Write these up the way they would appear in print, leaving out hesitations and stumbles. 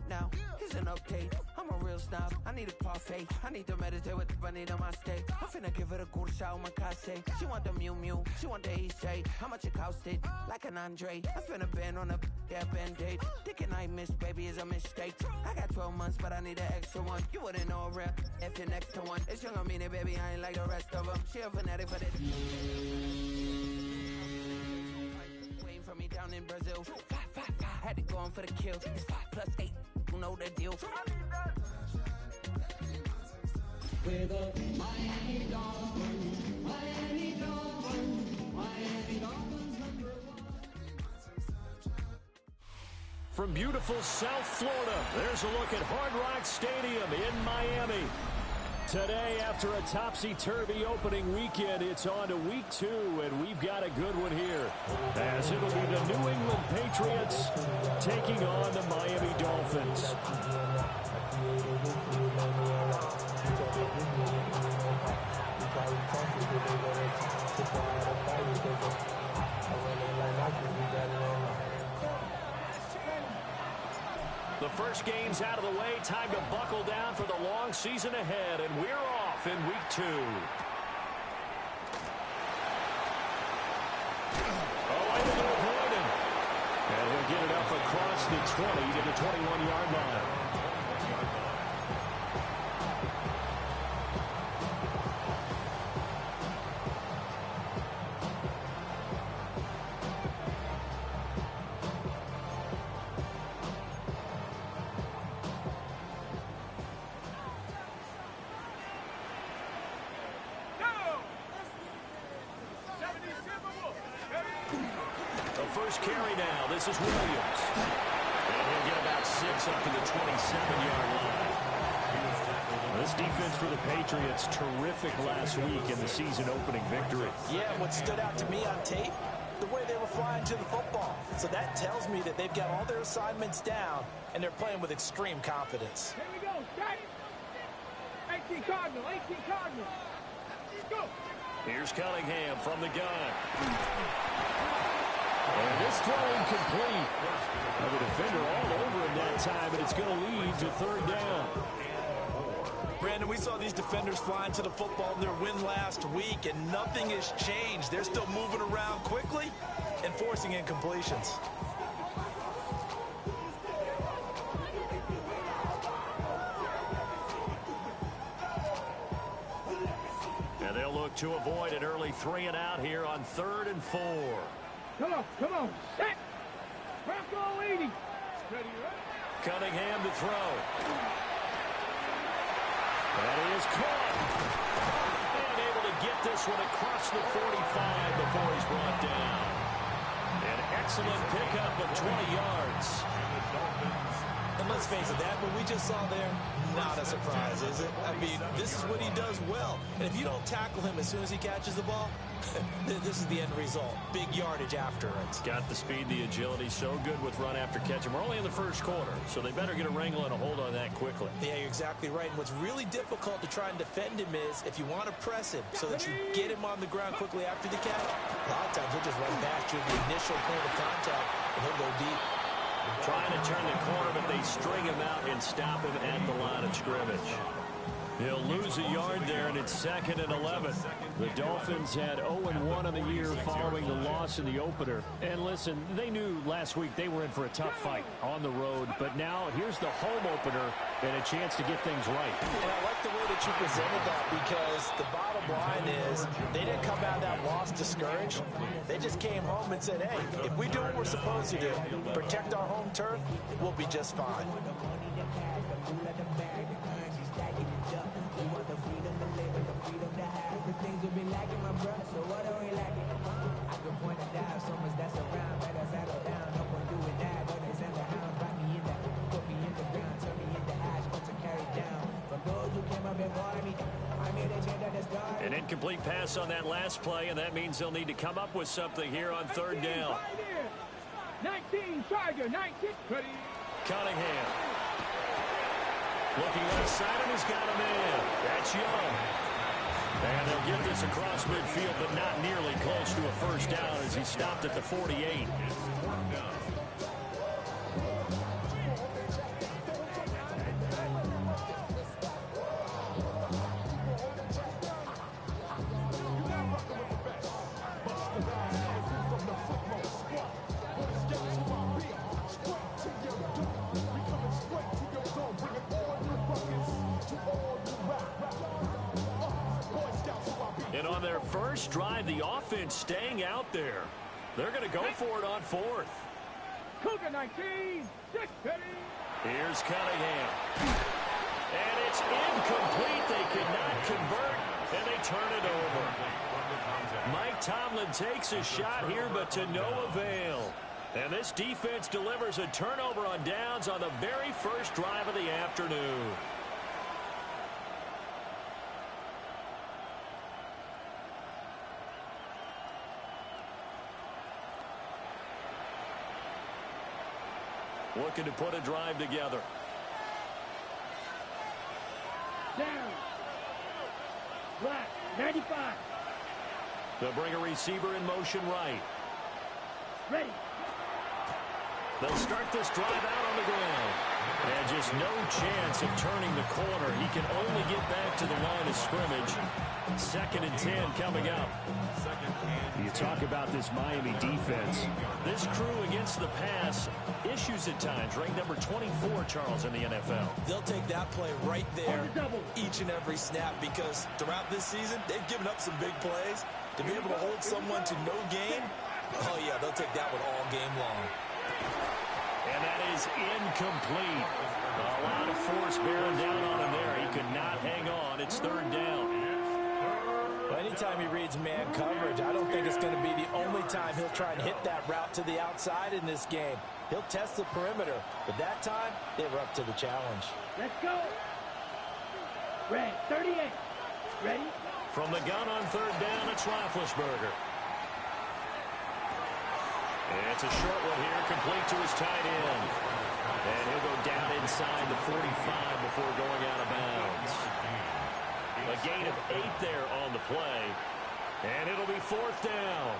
now. Here's an update. I'm a real snob. I need a parfait. I need to meditate with the bunny on my stay. I'm finna give it a good shot with my case. She want the Mew Mew. She want the Eastside. How much it costed? Like an Andre. I spent a band on a band-aid. Thinking I miss, baby, is a mistake. I got 12 months, but I need an extra one. You wouldn't know a rap if you're next to one. It's young, I mean it, baby. I ain't like the rest of them. She a fanatic for this. Waiting for me down in Brazil. 5, 5, 5. Had to go on for the kill. It's 5 plus 8. You know the deal. With a Miami Dolphins, Miami Dolphins, Miami Dolphins #1. From beautiful South Florida, there's a look at Hard Rock Stadium in Miami. Today, after a topsy-turvy opening weekend, it's on to week 2, and we've got a good one here. As it'll be the New England Patriots taking on the Miami Dolphins. The first game's out of the way. Time to buckle down for the long season ahead, and we're off in week 2. Oh, able to avoid him. And he'll get it up across the 20 to the 21-yard line. First carry now. This is Williams. And he'll get about 6 up to the 27-yard line. This defense for the Patriots, terrific last week in the season-opening victory. Yeah, what stood out to me on tape, the way they were flying to the football. So that tells me that they've got all their assignments down, and they're playing with extreme confidence. Here we go. Start it. 18 Cardinal. 18 Cardinal. Go. Here's Cunningham from the gun. And this throw incomplete. The defender all over him that time, and it's going to lead to 3rd down. Brandon, we saw these defenders flying to the football in their win last week, and nothing has changed. They're still moving around quickly and forcing incompletions. And they'll look to avoid an early 3-and-out here on 3rd and 4. Come on, set. Bronco 80. Ready, right? Cunningham to throw. And he is caught. And able to get this one across the 45 before he's brought down. An excellent pickup of 20 yards. And let's face it, that what we just saw there, not a surprise, is it? I mean, this is what he does well. And if you don't tackle him as soon as he catches the ball, this is the end result. Big yardage after it. Got the speed, the agility, so good with run after catch. And we're only in the first quarter, so they better get a wrangle and a hold on that quickly. Yeah, you're exactly right. And what's really difficult to try and defend him is if you want to press him so that you get him on the ground quickly after the catch, a lot of times he'll just run past you at the initial point of contact, and he'll go deep. Trying to turn the corner, but they string him out and stop him at the line of scrimmage. He'll lose a yard there, and it's 2nd and 11. The Dolphins had 0-1 on the year following the loss in the opener. And listen, they knew last week they were in for a tough fight on the road. But now here's the home opener and a chance to get things right. And I like the way that you presented that, because the bottom line is they didn't come out of that loss discouraged. They just came home and said, hey, if we do what we're supposed to do, protect our home turf, we'll be just fine. An incomplete pass on that last play, and that means they'll need to come up with something here on 3rd down. 19, Charger, 19. Cunningham. Looking left side, and he's got him in. That's Young. And they'll get this across midfield, but not nearly close to a first down as he stopped at the 48. first drive, the offense staying out there. They're going to go for it on fourth. Cougar 19, 6 penny. Here's Cunningham. And it's incomplete. They cannot convert, and they turn it over. Mike Tomlin takes a shot here, but to no avail. And this defense delivers a turnover on downs on the very first drive of the afternoon. Looking to put a drive together. Down. Black, 95. They'll bring a receiver in motion right. Ready. They'll start this drive out on the ground. And just no chance of turning the corner. He can only get back to the line of scrimmage. 2nd and 10 coming up. You talk about this Miami defense. This crew against the pass, issues at times. Ranked number 24, Charles, in the NFL. They'll take that play right there each and every snap because throughout this season, they've given up some big plays. To be able to hold someone to no gain, oh, yeah, they'll take that one all game long. And that is incomplete. A lot of force bearing down on him there. He could not hang on. It's 3rd down. Well, anytime he reads man coverage, I don't think it's going to be the only time he'll try and hit that route to the outside in this game. He'll test the perimeter, but that time, they were up to the challenge. Let's go. Red, 38. Ready? From the gun on 3rd down, it's Roethlisberger. It's a short one here, complete to his tight end. And he'll go down inside the 45 before going out of bounds. A gain of 8 there on the play. And it'll be 4th down.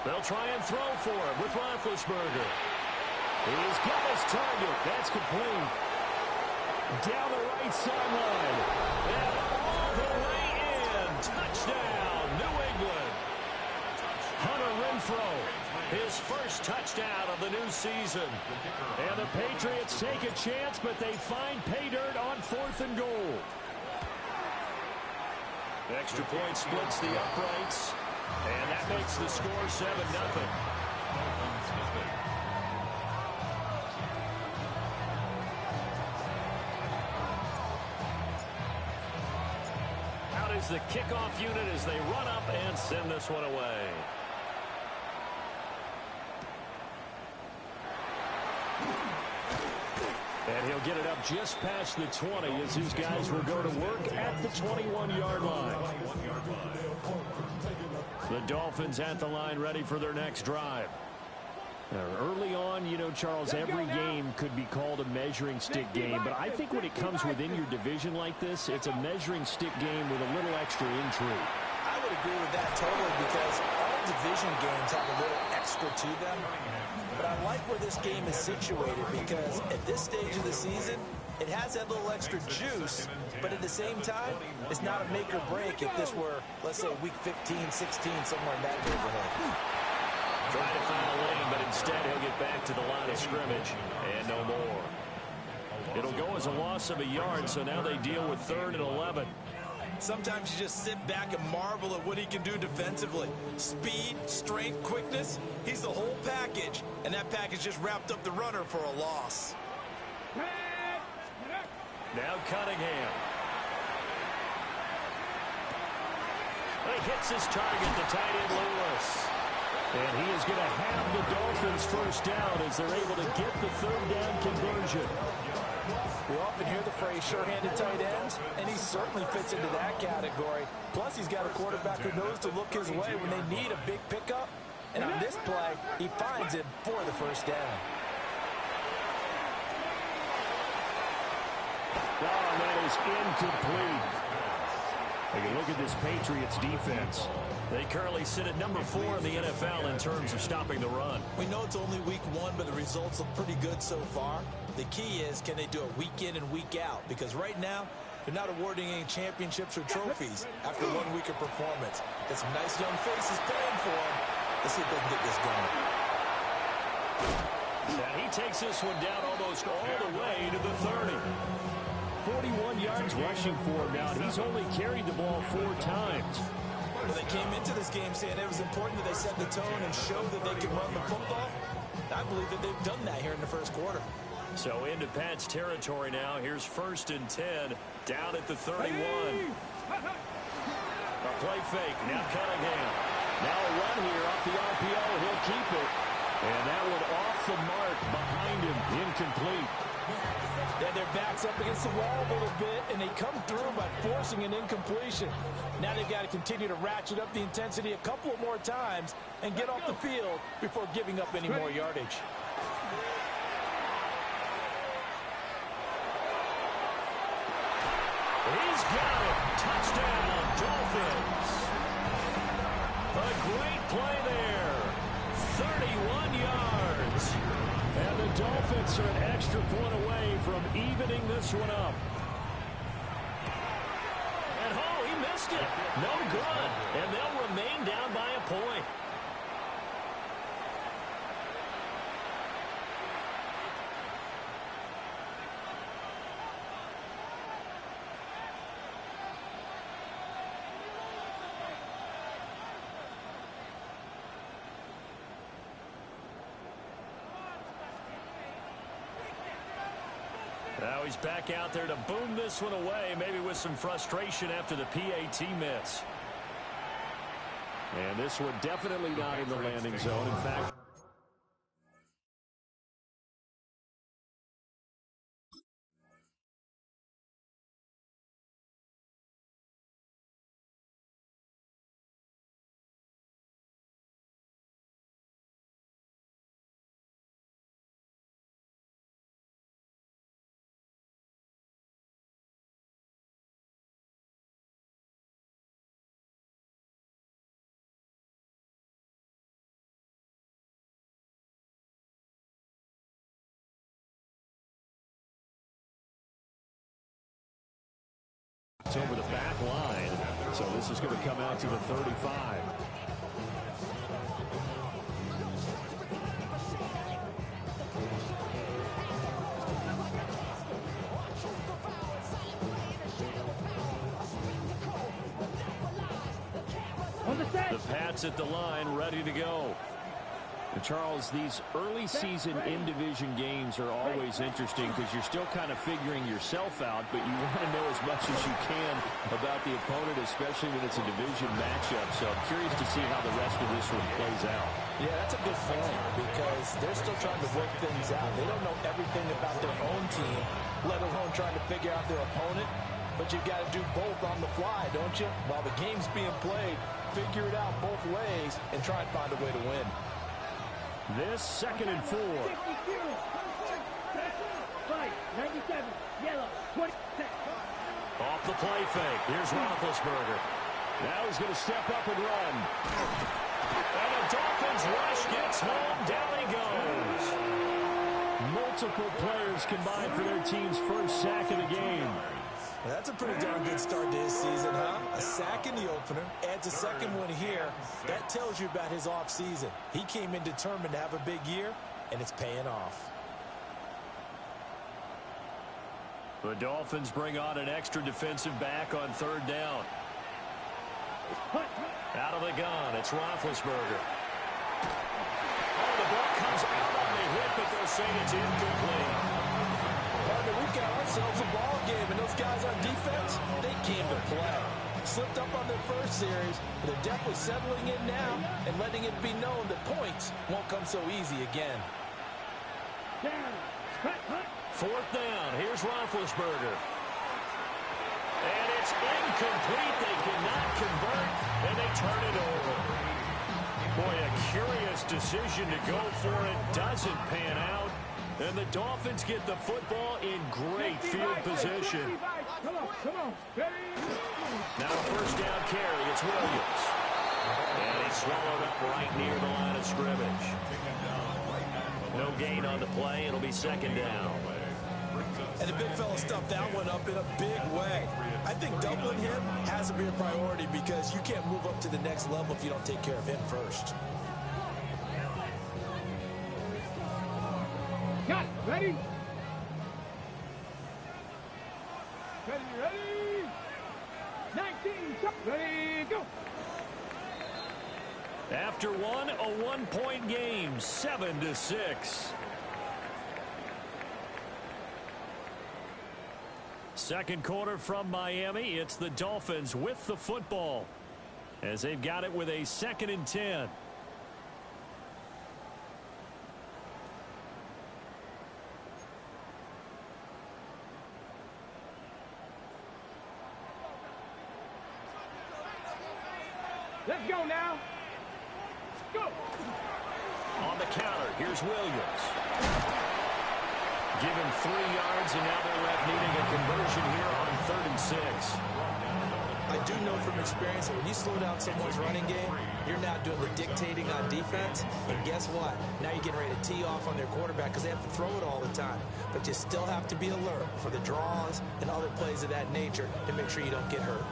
They'll try and throw for him with Roethlisberger. He's got his target. That's complete. Down the right sideline. And all the way in. Touchdown, New England. Hunter Renfrow, his first touchdown of the new season. And the Patriots take a chance, but they find pay dirt on 4th and goal. Extra point splits the uprights. And that makes the score 7-0. Out is the kickoff unit as they run up and send this one away. And he'll get it up just past the 20 as his guys will go to work at the 21-yard line. The Dolphins at the line ready for their next drive. Early on, you know, Charles, every game could be called a measuring stick game, but I think when it comes within your division like this, it's a measuring stick game with a little extra intrigue. I would agree with that totally because all division games have a little extra to them. But I like where this game is situated because at this stage of the season, it has that little extra juice, but at the same time, it's not a make or break if this were, let's say, week 15, 16, somewhere in that neighborhood. Trying to find a lane, but instead he'll get back to the line of scrimmage, and no more. It'll go as a loss of a yard, so now they deal with 3rd and 11. Sometimes you just sit back and marvel at what he can do defensively. Speed, strength, quickness, he's the whole package, and that package just wrapped up the runner for a loss. Now Cunningham. He hits his target, the tight end Lewis. And he is going to have the Dolphins first down as they're able to get the 3rd down conversion. We often hear the phrase sure-handed tight ends, and he certainly fits into that category. Plus, he's got a quarterback who knows to look his way when they need a big pickup. And on this play, he finds him for the first down. Oh, and that is incomplete. Take a look at this Patriots defense. They currently sit at number 4 in the NFL in terms of stopping the run. We know it's only week 1, but the results look pretty good so far. The key is, can they do it week in and week out? Because right now, They're not awarding any championships or trophies after 1 week of performance. Got some nice young faces playing for them. Let's see if they can get this going. And he takes this one down almost all the way to the 30. 41 yards rushing for him now, and he's only carried the ball 4 times. Well, they came into this game saying it was important that they set the tone and show that they can run the football. I believe that they've done that here in the first quarter. So into Pat's territory now. Here's 1st and 10 down at the 31. A play fake. Now Cunningham. Now a run here off the RPO. He'll keep it. And that one off the mark behind him. Incomplete. Then their backs up against the wall a little bit, and they come through by forcing an incompletion. Now they've got to continue to ratchet up the intensity a couple of more times and get off the field before giving up any more yardage. He's got it. Touchdown, Dolphins. A great play there. 31 yards. And the Dolphins are an extra point away from evening this one up. And oh, he missed it. No good. And they'll remain down by a point. Now he's back out there to boom this one away, maybe with some frustration after the PAT miss. And this one definitely not in the landing zone. In fact, it's over the back line. So this is going to come out to the 35. The Pats at the line, ready to go. And Charles, these early season in-division games are always interesting because you're still kind of figuring yourself out, but you want to know as much as you can about the opponent, especially when it's a division matchup. So I'm curious to see how the rest of this one plays out. Yeah, that's a good point because they're still trying to work things out. They don't know everything about their own team, let alone trying to figure out their opponent. But you've got to do both on the fly, don't you? While the game's being played, figure it out both ways and try and find a way to win. This 2nd and 4. Right, 97, yellow, 20. Off the play fake. Here's Roethlisberger. Now he's going to step up and run. And the Dolphins rush gets home. Down he goes. Multiple players combined for their team's first sack of the game. Well, that's a pretty darn good start to his season, huh? A sack in the opener, adds a second one here. That tells you about his offseason. He came in determined to have a big year, and it's paying off. The Dolphins bring on an extra defensive back on 3rd down. Out of the gun, it's Roethlisberger. Oh, the ball comes out on the hit, but they'll say it's incomplete. Partner, we've got ourselves a ball game, and those guys on defense, they came to play. Slipped up on their first series, but they're definitely settling in now and letting it be known that points won't come so easy again. 4th down, here's Roethlisberger. And it's incomplete. They cannot convert, and they turn it over. Boy, a curious decision to go for it. Doesn't pan out. And the Dolphins get the football in great field position. Come on. Now a 1st down carry. It's Williams. And he's swallowed up right near the line of scrimmage. No gain on the play. It'll be 2nd down. And the big fella stuffed that one up in a big way. I think doubling him has to be a priority because you can't move up to the next level if you don't take care of him first. Got it. Ready? Ready? 19, ready, go. After one, a one-point game, 7-6. Second quarter from Miami. It's the Dolphins with the football as they've got it with a 2nd and 10. Let's go now. Go. On the counter, here's Williams. Give him 3 yards, and now they're left needing a conversion here on 3rd and 6. I do know from experience that when you slow down someone's running game, you're not doing the dictating on defense. And guess what? Now you're getting ready to tee off on their quarterback because they have to throw it all the time. But you still have to be alert for the draws and other plays of that nature to make sure you don't get hurt.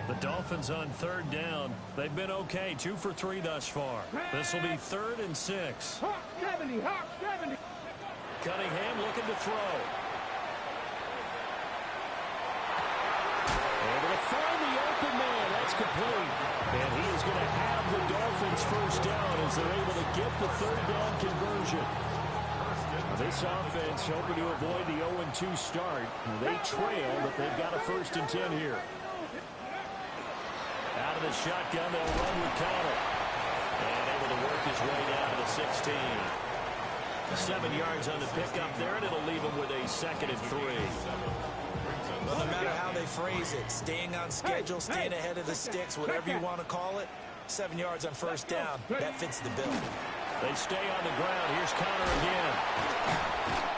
The Dolphins on 3rd down. They've been okay, 2 for 3 thus far. This will be 3rd and 6. Hawk 70, Hawk 70. Cunningham looking to throw. Able to find the open man. That's complete. And he is going to have the Dolphins first down as they're able to get the 3rd down conversion. Now this offense hoping to avoid the 0-2 start. They trail, but they've got a 1st and 10 here. Out of the shotgun, they'll run with Connor. And able to work his way down to the 16. 7 yards on the pickup there, and it'll leave him with a 2nd and 3. Well, no matter how they phrase it, staying on schedule, staying ahead of the sticks, whatever you want to call it, 7 yards on 1st down, that fits the bill. They stay on the ground. Here's Connor again.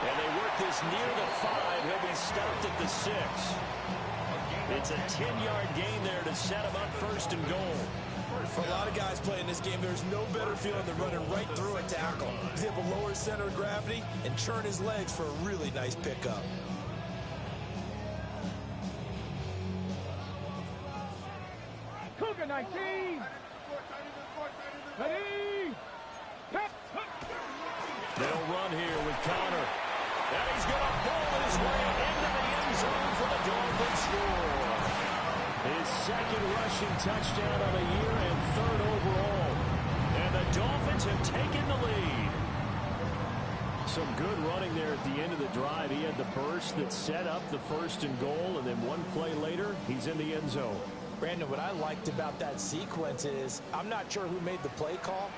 And they work this near the 5. He'll be stopped at the 6. It's a 10-yard gain there to set him up 1st and goal. For a lot of guys playing this game, there's no better feeling than running right through a tackle. He's able to lower his center of gravity and churn his legs for a really nice pickup. Cougar 19. Ready? They'll run here with Connor. And he's going to pull his way into the end zone for the Dolphins score. His 2nd rushing touchdown of the year and 3rd overall. And the Dolphins have taken the lead. Some good running there at the end of the drive. He had the burst that set up the 1st and goal, and then one play later, he's in the end zone. Brandon, what I liked about that sequence is, I'm not sure who made the play call,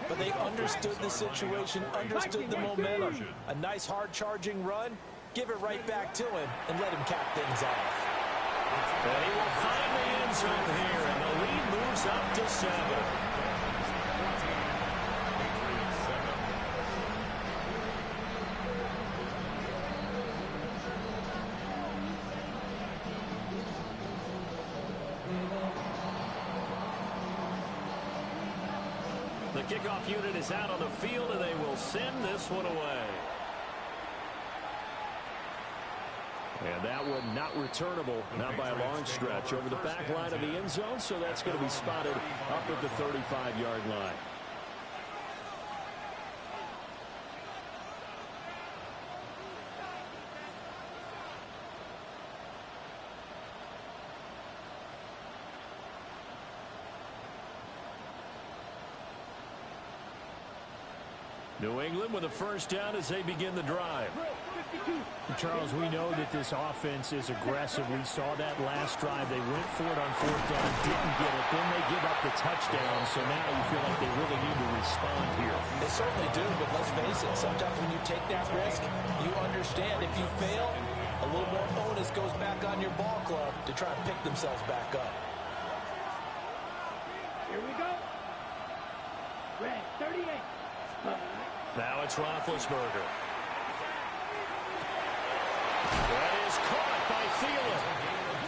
but they understood the situation, understood the momentum. A nice hard-charging run, give it right back to him, and let him cap things off. And he will find the end zone here, and the lead moves up to 7. The kickoff unit is out on the field, and they will send this one away. And that one not returnable, not by a long stretch, over the back line of the end zone, so that's going to be spotted up at the 35-yard line. New England with a 1st down as they begin the drive. Charles, we know that this offense is aggressive. We saw that last drive. They went for it on 4th down, didn't get it. Then they give up the touchdown, so now you feel like they really need to respond here. They certainly do, but let's face it, sometimes when you take that risk, you understand if you fail, a little more onus goes back on your ball club to try and pick themselves back up. Here we go. Red 38. Now it's Roethlisberger. That is caught by Thielen.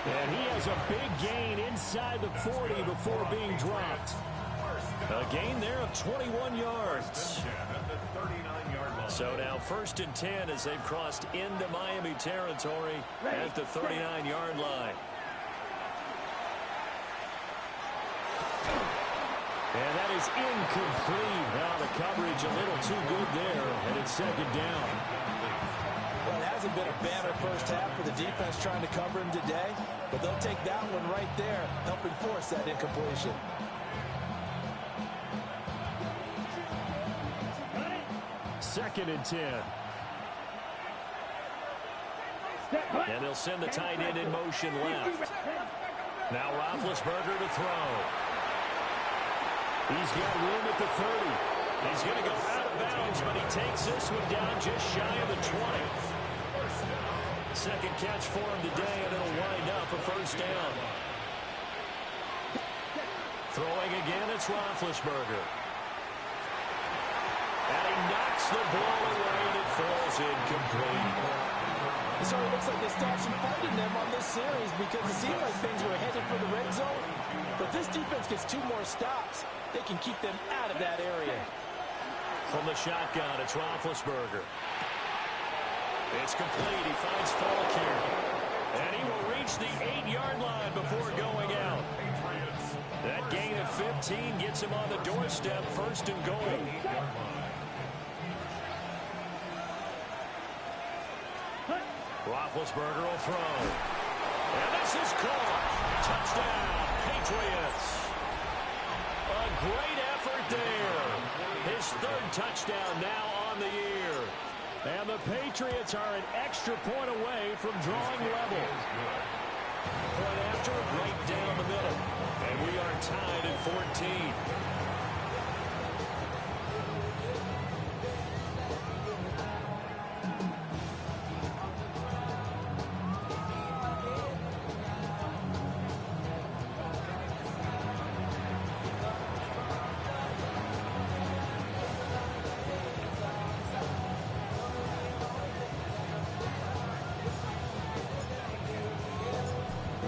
And he has a big gain inside the 40 before being dropped. A gain there of 21 yards. So now 1st and 10 as they've crossed into Miami territory at the 39-yard line. And that is incomplete. Now the coverage a little too good there, and it's 2nd down. Well, it hasn't been a banner first half for the defense trying to cover him today, but they'll take that one right there, helping force that incompletion. 2nd and 10. And they'll send the tight end in motion left. Now Roethlisberger to throw. He's got room at the 30. He's going to go out of bounds, but he takes this one down just shy of the 20. 2nd catch for him today, and it'll wind up a 1st down. Throwing again, it's Roethlisberger. And he knocks the ball away, and it falls incomplete. It certainly looks like they stopped some fight in them on this series because it seemed like things were headed for the red zone. But this defense gets 2 more stops. They can keep them out of that area. From the shotgun, it's Roethlisberger. It's complete. He finds Falk here. And he will reach the 8-yard line before going out. That gain of 15 gets him on the doorstep, 1st and goal. Roethlisberger will throw. And this is caught. Touchdown, Patriots. A great effort there. His 3rd touchdown now on the year. And the Patriots are an extra point away from drawing level. Point after, right down the middle. And we are tied at 14.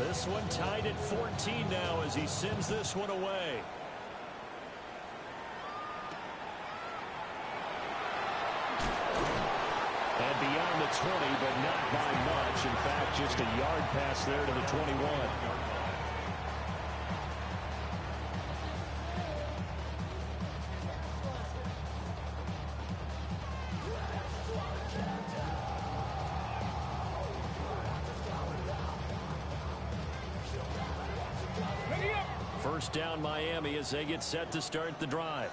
This one tied at 14 now as he sends this one away. And beyond the 20, but not by much. In fact, just a yard pass there to the 21. First down Miami as they get set to start the drive.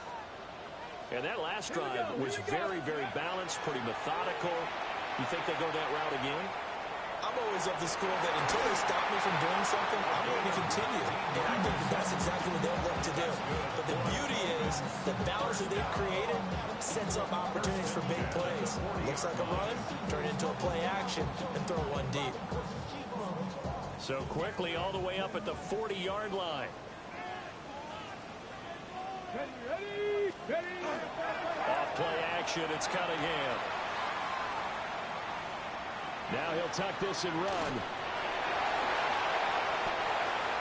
And that last drive was very, very balanced, pretty methodical. You think they go that route again? I'm always of the school that until they stop me from doing something, I'm going to continue. And I think that's exactly what they'll look to do. But the beauty is the balance that they've created sets up opportunities for big plays. Looks like a run, turn it into a play action, and throw one deep. So quickly all the way up at the 40-yard line. Off play action, it's Cunningham. Now he'll tuck this and run.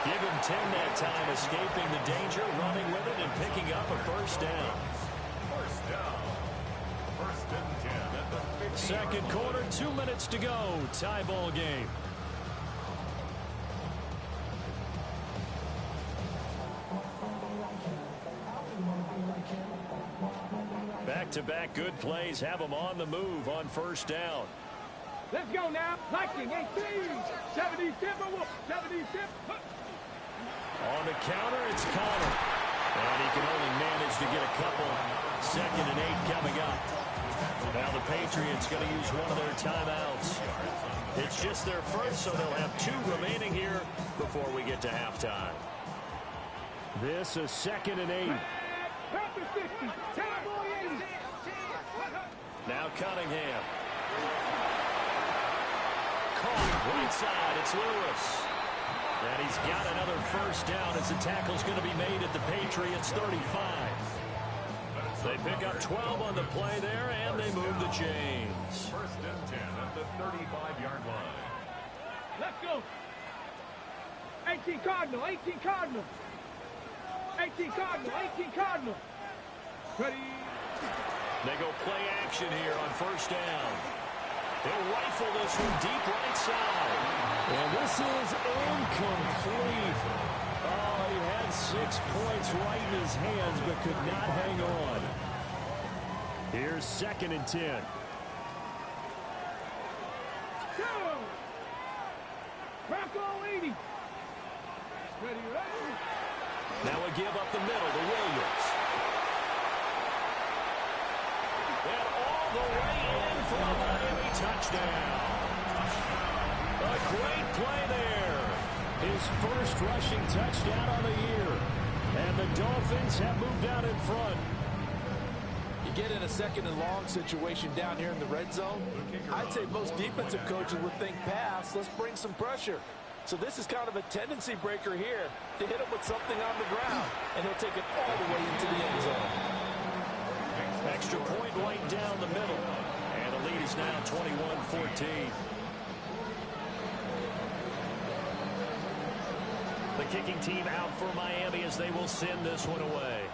Give him 10 that time, escaping the danger, running with it, and picking up a 1st down. 2nd quarter, 2 minutes to go. Tie ball game. Back-to-back good plays have them on the move on 1st down. Let's go now. Liking 18. 70 tip. 70 tip. On the counter, it's Connor. And he can only manage to get a couple. 2nd and 8 coming up. Now the Patriots going to use one of their timeouts. It's just their first, so they'll have 2 remaining here before we get to halftime. This is 2nd and 8. Now Cunningham. Caught right side. It's Lewis. And he's got another 1st down as the tackle's going to be made at the Patriots 35. They pick up 12 on the play there, and they move the chains. 1st and 10 at the 35-yard line. Let's go. 18 Cardinal, 18 Cardinal. 18 Cardinal, 18 Cardinal. Ready. They go play action here on first down. They'll rifle this from deep right side. And this is incomplete. Oh, he had 6 points right in his hands, but could not hang on. Here's 2nd and 10. Bronco 80. Ready. Now we give up the middle to Williams. And all the way in for a Miami touchdown. A great play there. His first rushing touchdown on the year. And the Dolphins have moved out in front. You get in a 2nd and long situation down here in the red zone. I'd say most defensive coaches would think pass. Let's bring some pressure. So this is kind of a tendency breaker here to hit him with something on the ground. And he'll take it all the way into the end zone. Extra point right down the middle. And the lead is now 21-14. The kicking team out for Miami as they will send this one away.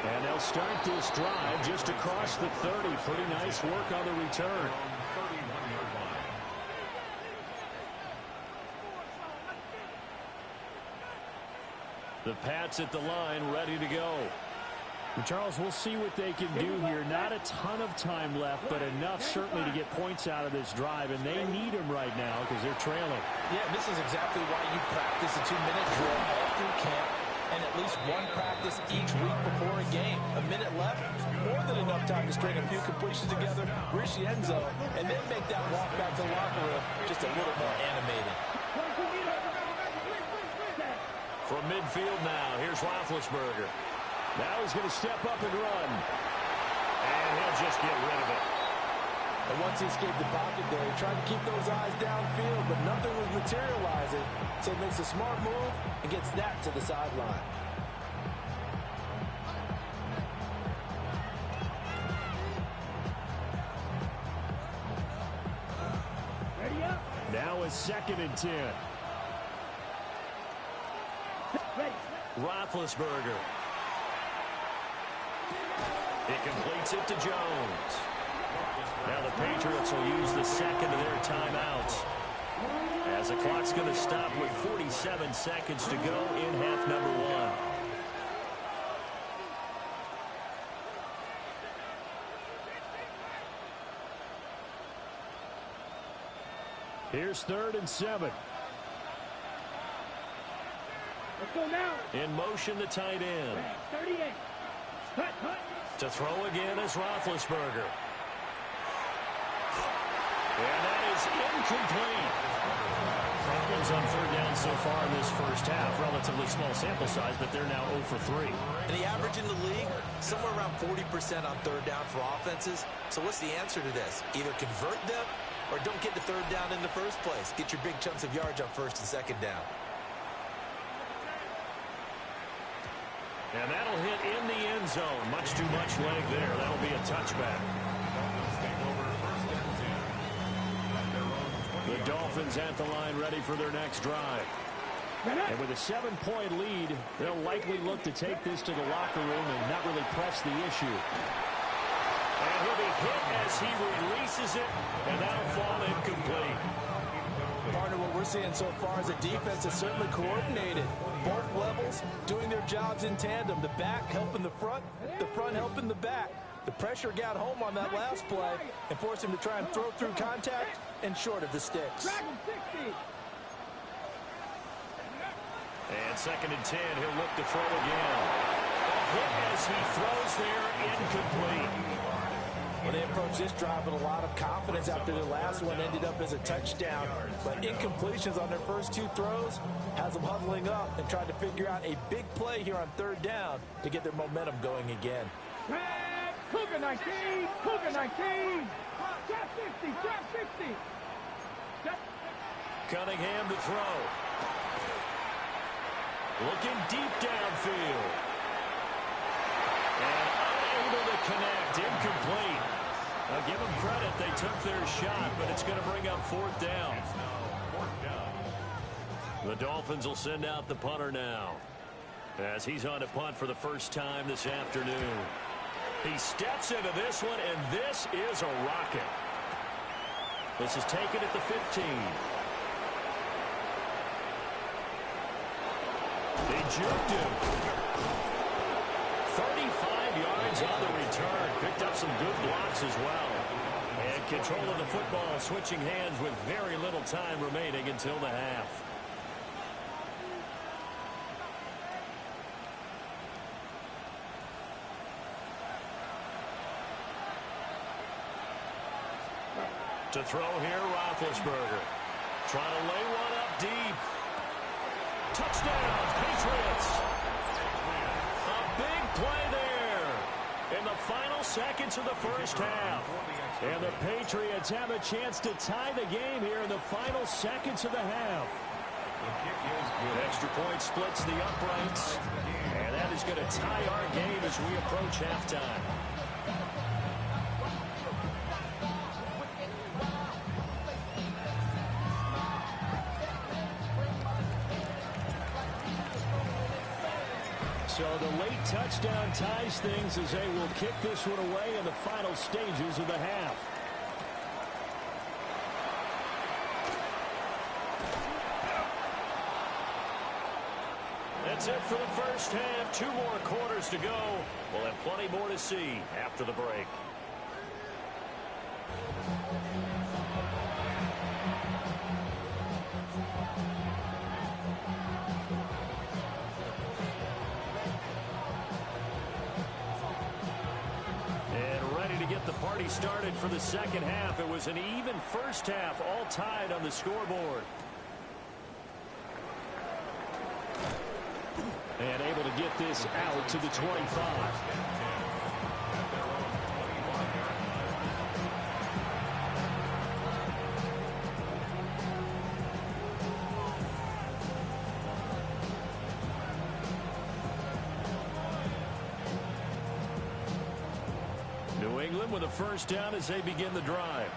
And they'll start this drive just across the 30. Pretty nice work on the return. The Pats at the line, ready to go. Charles, we'll see what they can do here. Not a ton of time left, but enough certainly to get points out of this drive, and they need them right now because they're trailing. Yeah, this is exactly why you practice a 2-minute drill all through camp and at least one practice each week before a game. A minute left, more than enough time to string a few completions together, reach the end zone, and then make that walk back to the locker room just a little more animated. From midfield now, here's Roethlisberger. Now he's going to step up and run. And he'll just get rid of it. And once he escaped the pocket there, he tried to keep those eyes downfield, but nothing was materializing. So he makes a smart move and gets that to the sideline. Ready up. Now it's 2nd and 10. Ready. Roethlisberger. He completes it to Jones. Now the Patriots will use the 2nd of their timeouts, as the clock's going to stop with 47 seconds to go in half number 1. Here's 3rd and 7. Let's go now. In motion, the tight end. 38. Cut. To throw again is Roethlisberger. And that is incomplete. Problems on 3rd down so far in this first half. Relatively small sample size, but they're now 0 for 3. And the average in the league, somewhere around 40% on 3rd down for offenses. So what's the answer to this? Either convert them or don't get to 3rd down in the first place. Get your big chunks of yards on 1st and 2nd down. And that'll hit in the end zone. Much too much leg there. That'll be a touchback. The Dolphins at the line, ready for their next drive. And with a 7-point lead, they'll likely look to take this to the locker room and not really press the issue. And he'll be hit as he releases it, and that'll fall incomplete. Partner, what we're seeing so far is a defense that's certainly coordinated. Both levels doing their jobs in tandem. The back helping the front helping the back. The pressure got home on that last play and forced him to try and throw through contact and short of the sticks. And 2nd and 10, he'll look to throw again. A hit as he throws there, incomplete. Well, they approached this drive with a lot of confidence after their last one ended up as a touchdown. But incompletions on their first 2 throws has them huddling up and trying to figure out a big play here on 3rd down to get their momentum going again. Cougar 19, Cougar 19. Trap 60, trap 60. Cunningham to throw. Looking deep downfield. And unable to connect, incomplete. I'll give them credit. They took their shot, but it's going to bring up fourth down. The Dolphins will send out the punter now, as he's on to punt for the first time this afternoon. He steps into this one, and this is a rocket. This is taken at the 15. They juked him. 35 yards on the return. Picked up some good blocks as well. And control of the football, switching hands with very little time remaining until the half. To throw here, Roethlisberger. Trying to lay one up deep. Touchdown, Patriots. A big play there in the final seconds of the first half. And the Patriots have a chance to tie the game here in the final seconds of the half. Extra point splits the uprights. And that is going to tie our game as we approach halftime. So the late touchdown ties things as they will kick this one away in the final stages of the half. That's it for the first half. 2 more quarters to go. We'll have plenty more to see after the break. Started for the second half. It was an even first half, all tied on the scoreboard. And able to get this out to the 25. With a first down as they begin the drive.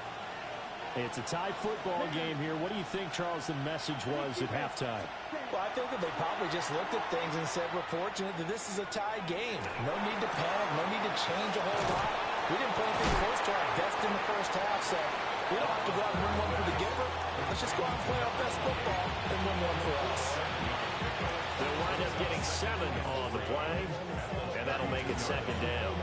It's a tie football game here. What do you think, Charles, the message was at halftime? Well, I think that they probably just looked at things and said, we're fortunate that this is a tie game. No need to panic. No need to change a whole lot. We didn't play anything close to our best in the first half, so we don't have to go out and win one for the giver. Let's just go out and play our best football and win one for us. They'll wind up getting 7 on the play, and that'll make it second down.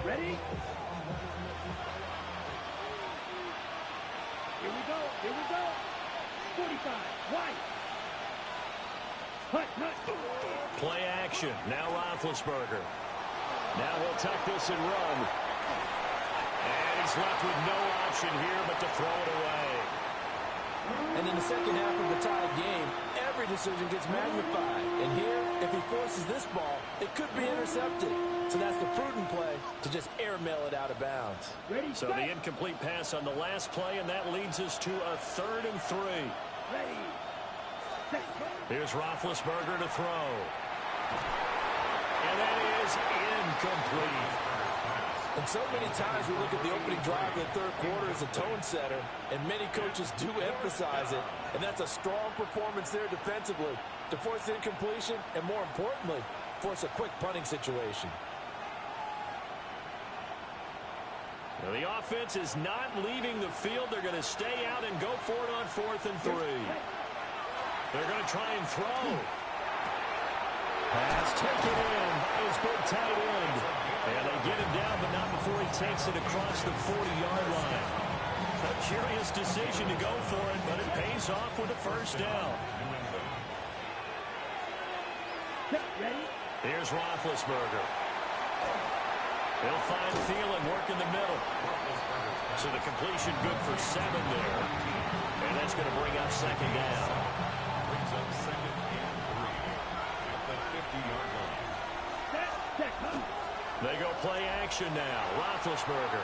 Ready? Here we go. Here we go. 45. White. Hut. Play action. Now Roethlisberger. Now he'll tuck this and run. And he's left with no option here but to throw it away. And in the second half of the tie game, every decision gets magnified. And here, if he forces this ball, it could be intercepted. So that's the prudent play to just airmail it out of bounds. So the incomplete pass on the last play, and that leads us to a 3rd and 3. Here's Roethlisberger to throw. And that is incomplete. And so many times we look at the opening drive of the third quarter as a tone setter, and many coaches do emphasize it. And that's a strong performance there defensively to force incompletion and, more importantly, force a quick punting situation. Now the offense is not leaving the field. They're going to stay out and go for it on 4th and 3. They're going to try and throw. Pass taken in. His big tight end. And they get him down, but not before he takes it across the 40-yard line. A curious decision to go for it, but it pays off with a first down. Here's Roethlisberger. He'll find Thielen, work in the middle. So the completion good for 7 there. And that's going to bring up second down. Brings up second and 3 at the 50-yard line. They go play action now. Roethlisberger.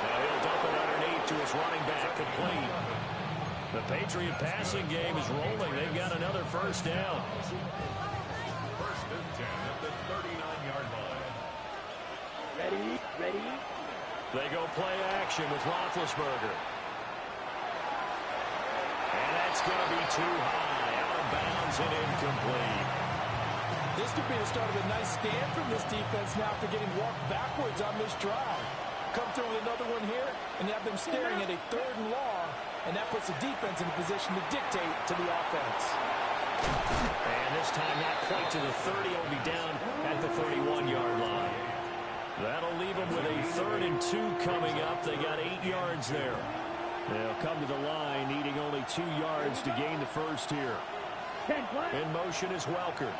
Now he'll dump it underneath to his running back, complete. The Patriot passing game is rolling. They've got another first down. First and 10 at the 39-yard line. Ready. They go play action with Roethlisberger. And that's going to be too high. Out of bounds and incomplete. This could be the start of a nice stand from this defense now after getting walked backwards on this drive. Come through with another one here and have them staring at a 3rd and long, and that puts the defense in a position to dictate to the offense. And this time not quite to the 30. It'll be down at the 31-yard line. That'll leave them with a 3rd and 2 coming up. They got 8 yards there. They'll come to the line needing only 2 yards to gain the first here. In motion is Welker.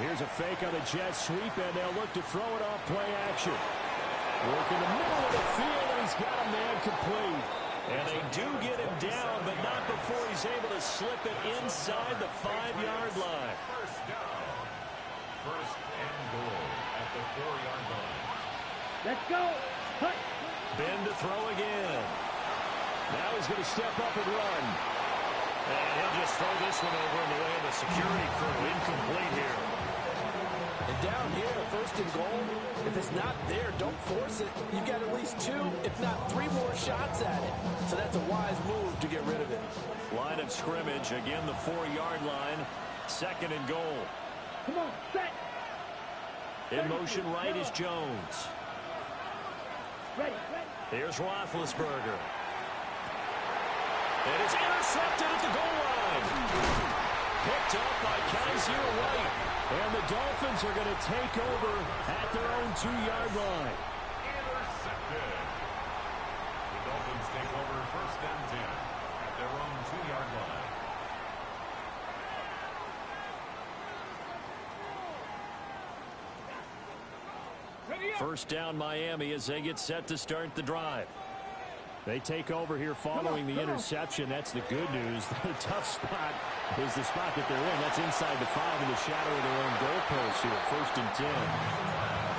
Here's a fake on the jet sweep, and they'll look to throw it off play action. Work in the middle of the field, and he's got a man complete. And they do get him down, but not before he's able to slip it inside the 5-yard line. First down. First and goal at the 4-yard line. Let's go. Hut. Ben to throw again. Now he's going to step up and run. And he'll just throw this one over in the way of the security crew. Incomplete here. And down here, 1st and goal, if it's not there, don't force it. You've got at least 2, if not 3 more shots at it. So that's a wise move to get rid of it. Line of scrimmage, again the 4-yard line. 2nd and goal. Come on, set. In motion right is Jones. Ready. Here's Roethlisberger. And it's intercepted at the goal line. Picked up by Kaiser White. And the Dolphins are going to take over at their own 2-yard line. Intercepted. The Dolphins take over 1st and 10 at their own 2-yard line. First down Miami as they get set to start the drive. They take over here following the interception. That's the good news. The tough spot is the spot that they're in. That's inside the 5 in the shadow of their own goalpost here. 1st and 10.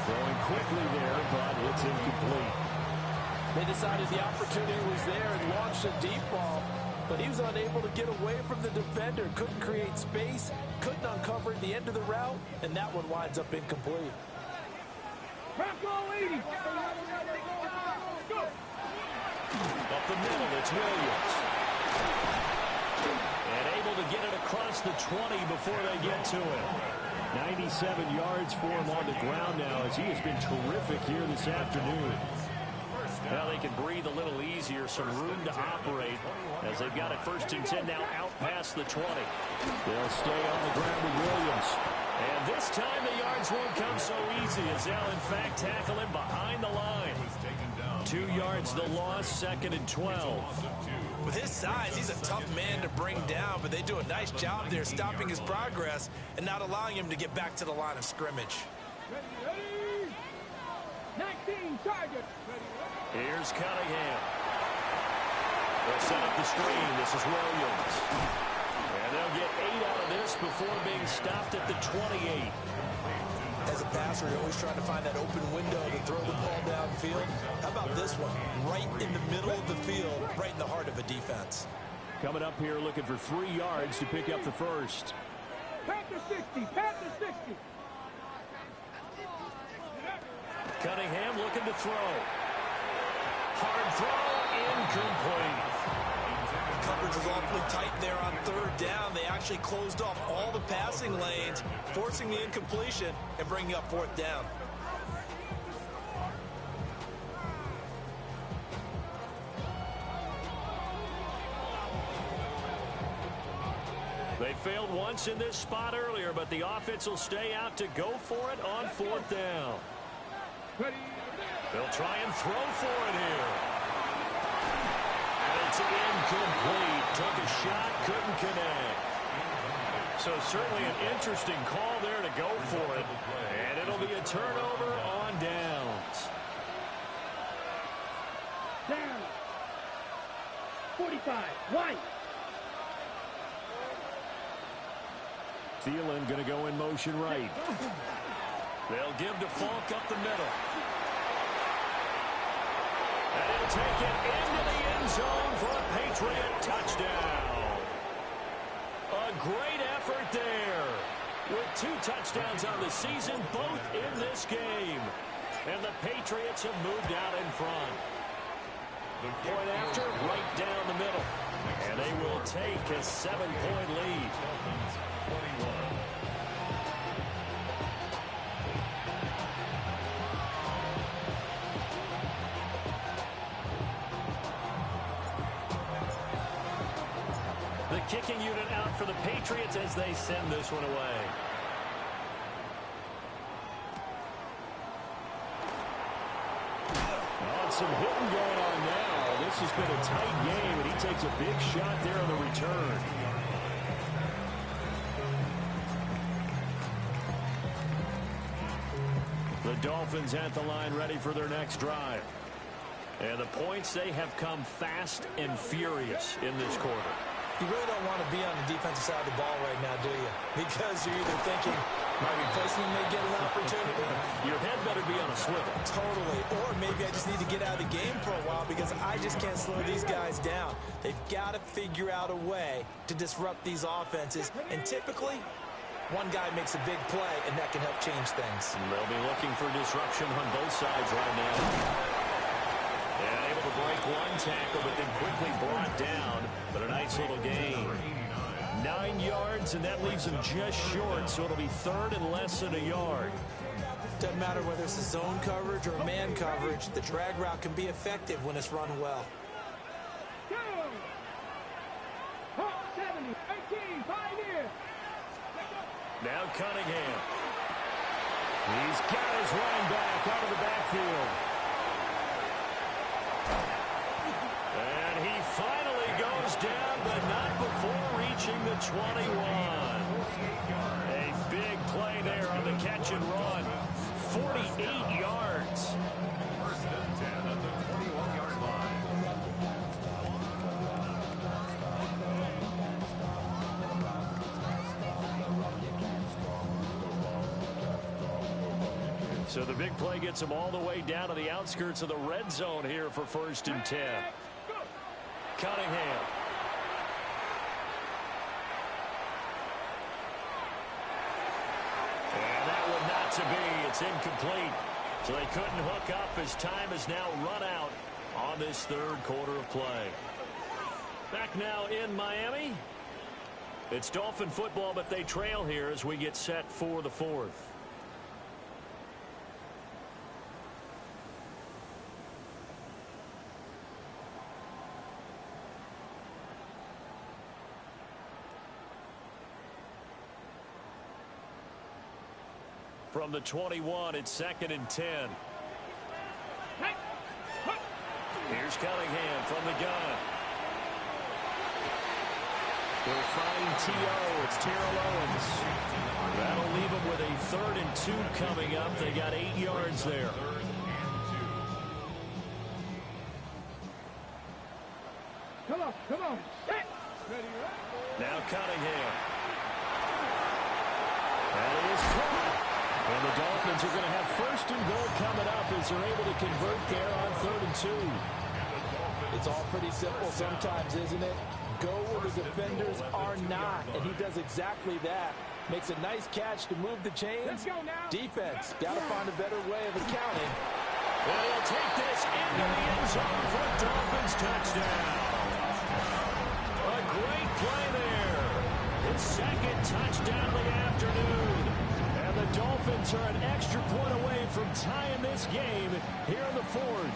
Throwing quickly there, but it's incomplete. They decided the opportunity was there and launched a deep ball, but he was unable to get away from the defender. Couldn't create space, couldn't uncover at the end of the route, and that one winds up incomplete. Bronco 80. Go. Up the middle, it's Williams. And able to get it across the 20 before they get to it. 97 yards for him on the ground now as he has been terrific here this afternoon. Now they can breathe a little easier, some room to operate as they've got it 1st and 10 now out past the 20. They'll stay on the ground with Williams. And this time the yards won't come so easy as they'll in fact tackle him behind the line. 2 yards the loss, 2nd and 12. With his size, he's a tough man to bring down, but they do a nice job there stopping his progress and not allowing him to get back to the line of scrimmage. Ready. 19 targets. Here's Cunningham. They'll set up the screen. This is Williams. And they'll get 8 out of this before being stopped at the 28. As a passer, you're always trying to find that open window to throw the ball downfield. How about this one? Right in the middle of the field, right in the heart of a defense. Coming up here looking for 3 yards to pick up the first. Panther 60. Panther 60. Cunningham looking to throw. Hard throw, incomplete. Coverage was awfully tight there on 3rd down. They actually closed off all the passing lanes, forcing the incompletion and bringing up 4th down. They failed once in this spot earlier, but the offense will stay out to go for it on 4th down. They'll try and throw for it here. And it's incomplete. Took a shot, couldn't connect. So certainly an interesting call there to go for it. And it'll be a turnover on downs. Down. 45. White. Thielen going to go in motion right. They'll give to Falk up the middle. And he'll take it into the end zone for a Patriot touchdown. A great effort there. With 2 touchdowns on the season, both in this game. And the Patriots have moved out in front. Point after, right down the middle. And they will take a 7-point lead. The kicking unit out for the Patriots as they send this one away. Some hitting going on now. This has been a tight game, and he takes a big shot there on the return. The Dolphins at the line ready for their next drive. And the points, they have come fast and furious in this quarter. You really don't want to be on the defensive side of the ball right now, do you? Because you're either thinking, my replacement may get an opportunity. Your head better be on a swivel. Totally. Or maybe I just need to get out of the game for a while because I just can't slow these guys down. They've got to figure out a way to disrupt these offenses. And typically, one guy makes a big play, and that can help change things. They'll be looking for disruption on both sides right now. And able to break one tackle, but then quickly brought down. But a nice little gain. 9 yards, and that leaves him just short, so it'll be third and less than a yard. Doesn't matter whether it's a zone coverage or man coverage, the drag route can be effective when it's run well. 70, 18, 5 here. Now Cunningham. He's got his running back out of the backfield. And he finally goes down, but not before reaching the 21. A big play there on the catch and run. 48 yards. First and 10 at the 21-yard line. So the big play gets him all the way down to the outskirts of the red zone here for first and 10. Cunningham. And that one not to be. It's incomplete. So they couldn't hook up as time has now run out on this third quarter of play. Back now in Miami. It's Dolphin football, but they trail here as we get set for the fourth. From the 21, it's second and 10. Here's Cunningham from the gun. They'll find T.O. It's Terrell Owens. That'll leave them with a third and 2 coming up. They got 8 yards there. Come on, come on. Now Cunningham. That is caught. And the Dolphins are going to have first and goal coming up as they're able to convert there on third and 2. It's all pretty simple sometimes, isn't it? Go where the defenders are not, and he does exactly that. Makes a nice catch to move the chains. Let's go now. Defense, got to find a better way of accounting. And he'll take this into the end zone for a Dolphins touchdown. A great play there. His second touchdown of the afternoon. And the Dolphins are an extra point away from tying this game here in the fourth.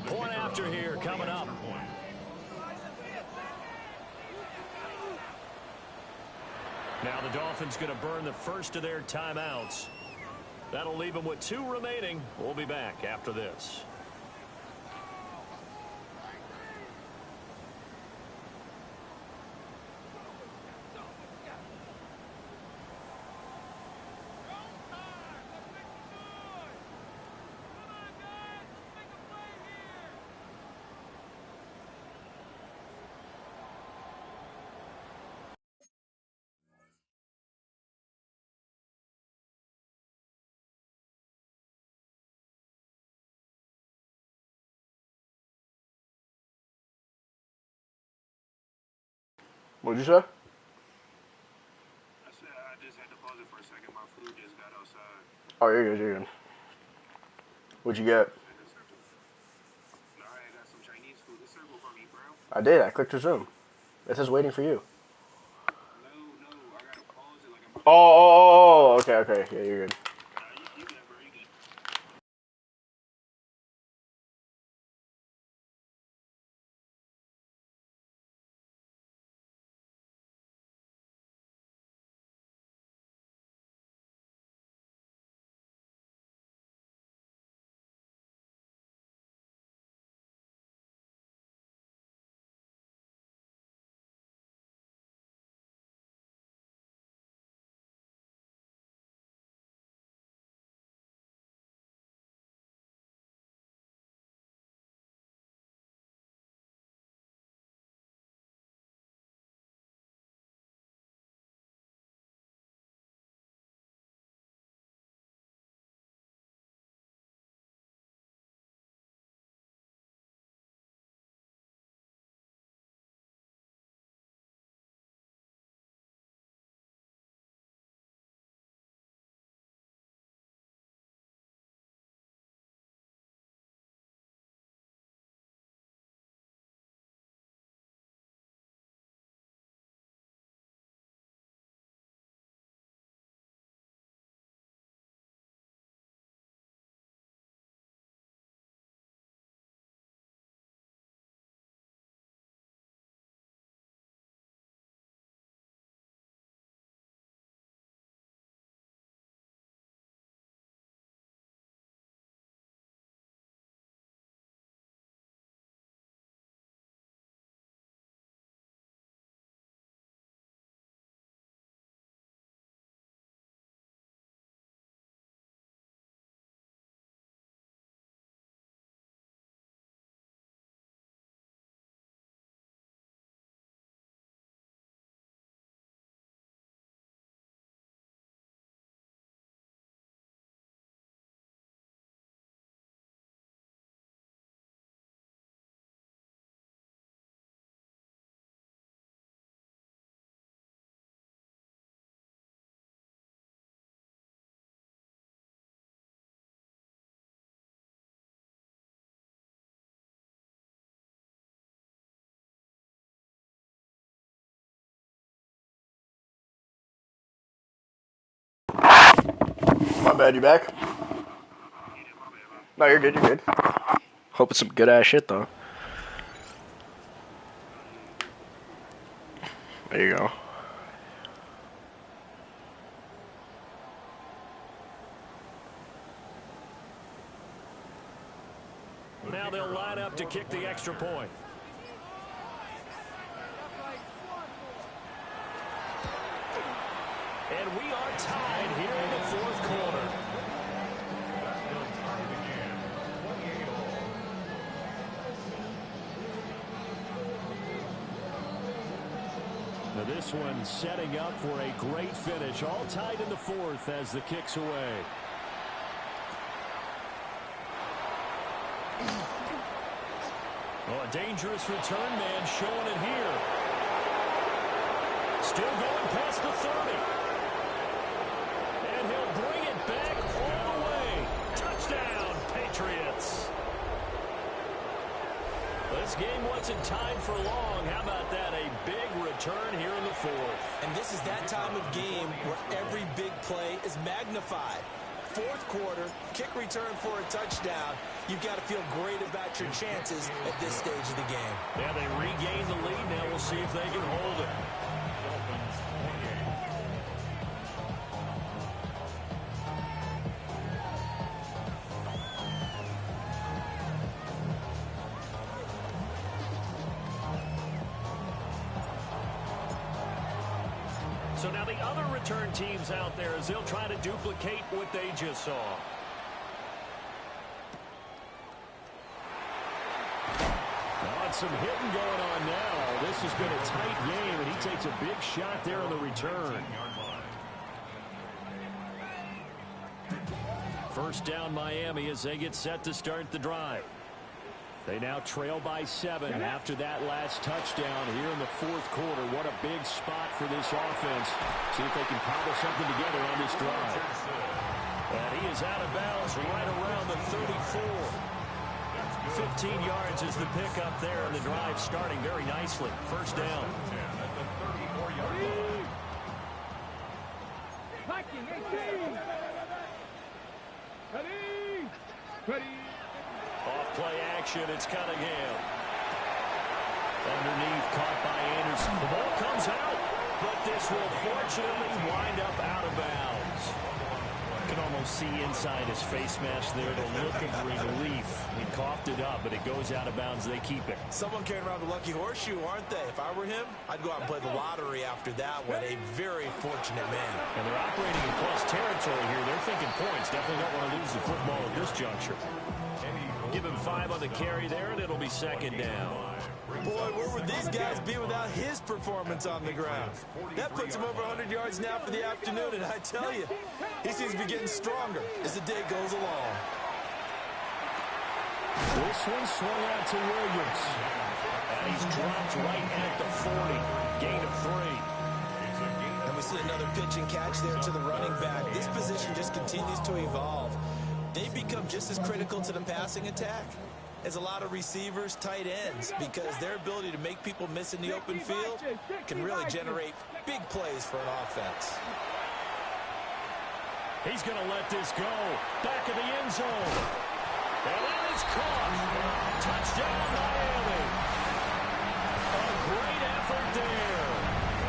Point after here coming up. Now the Dolphins going to burn the first of their timeouts. That'll leave them with 2 remaining. We'll be back after this. What'd you say? I said I just had to pause it for a second. My food just got outside. Oh, you're good, you're good. What'd you get? No, I got some Chinese food. This circle for me, bro. I did. I clicked resume. It says waiting for you. No, I gotta pause it like I'm. Oh, okay. Yeah, you're good. You good, bro? You good? My bad, you back? No, you're good, you're good. Hope it's some good ass shit though. There you go. Now they'll line up to kick the extra point. And we are tied here in the fourth quarter. Now this one setting up for a great finish. All tied in the fourth as the kick's away. Oh, a dangerous return man showing it here. Still going past the 30. And he'll bring it back all the way. Touchdown, Patriots. This game wasn't tied for long. How about that? A big return here in the fourth. And this is that time of game where every big play is magnified. Fourth quarter, kick return for a touchdown. You've got to feel great about your chances at this stage of the game. Yeah, they regain the lead. Now we'll see if they can hold it. So now the other return teams out there as they'll try to duplicate what they just saw. Oh, some hitting going on now. This has been a tight game, and he takes a big shot there on the return. First down Miami as they get set to start the drive. They now trail by 7 after that last touchdown here in the fourth quarter. What a big spot for this offense. See if they can cobble something together on this drive. And he is out of bounds right around the 34. 15 yards is the pickup there, and the drive starting very nicely. First down. Viking 18. Ready. Off play action, it's Cunningham. Underneath, caught by Anderson. The ball comes out, but this will fortunately wind up out of bounds. You can almost see inside his face mask there the look of relief. He coughed it up, but it goes out of bounds. They keep it. Someone carrying around the lucky horseshoe, aren't they? If I were him, I'd go out and play the lottery after that one. A very fortunate man. And they're operating in plus territory here. They're thinking points. Definitely don't want to lose the football at this juncture. Give him 5 on the carry there, and it'll be second down. Boy, where would these guys be without his performance on the ground? That puts him over 100 yards now for the afternoon, and I tell you, he seems to be getting stronger as the day goes along. This one swung out to Williams. And he's dropped right at the 40. Gain of 3. And we see another pitch and catch there to the running back. This position just continues to evolve. They become just as critical to the passing attack as a lot of receivers, tight ends, because their ability to make people miss in the open field can really generate big plays for an offense. He's going to let this go. Back of the end zone. And that is caught. Touchdown, Miami. A great effort there.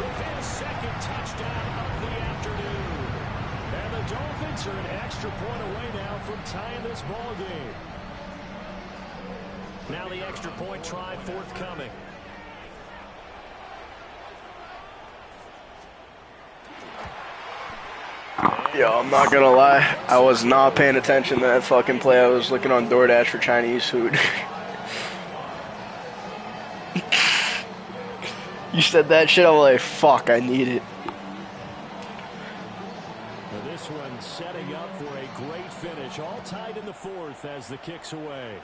With his second touchdown of the afternoon. And the Dolphins are an extra point away now from tying this ball game. Now the extra point try forthcoming. Yo, I'm not gonna lie. I was not paying attention to that fucking play. I was looking on DoorDash for Chinese food. You said that shit, I'm like, fuck, I need it. This one setting up for a great finish. All tied in the fourth as the kick's away.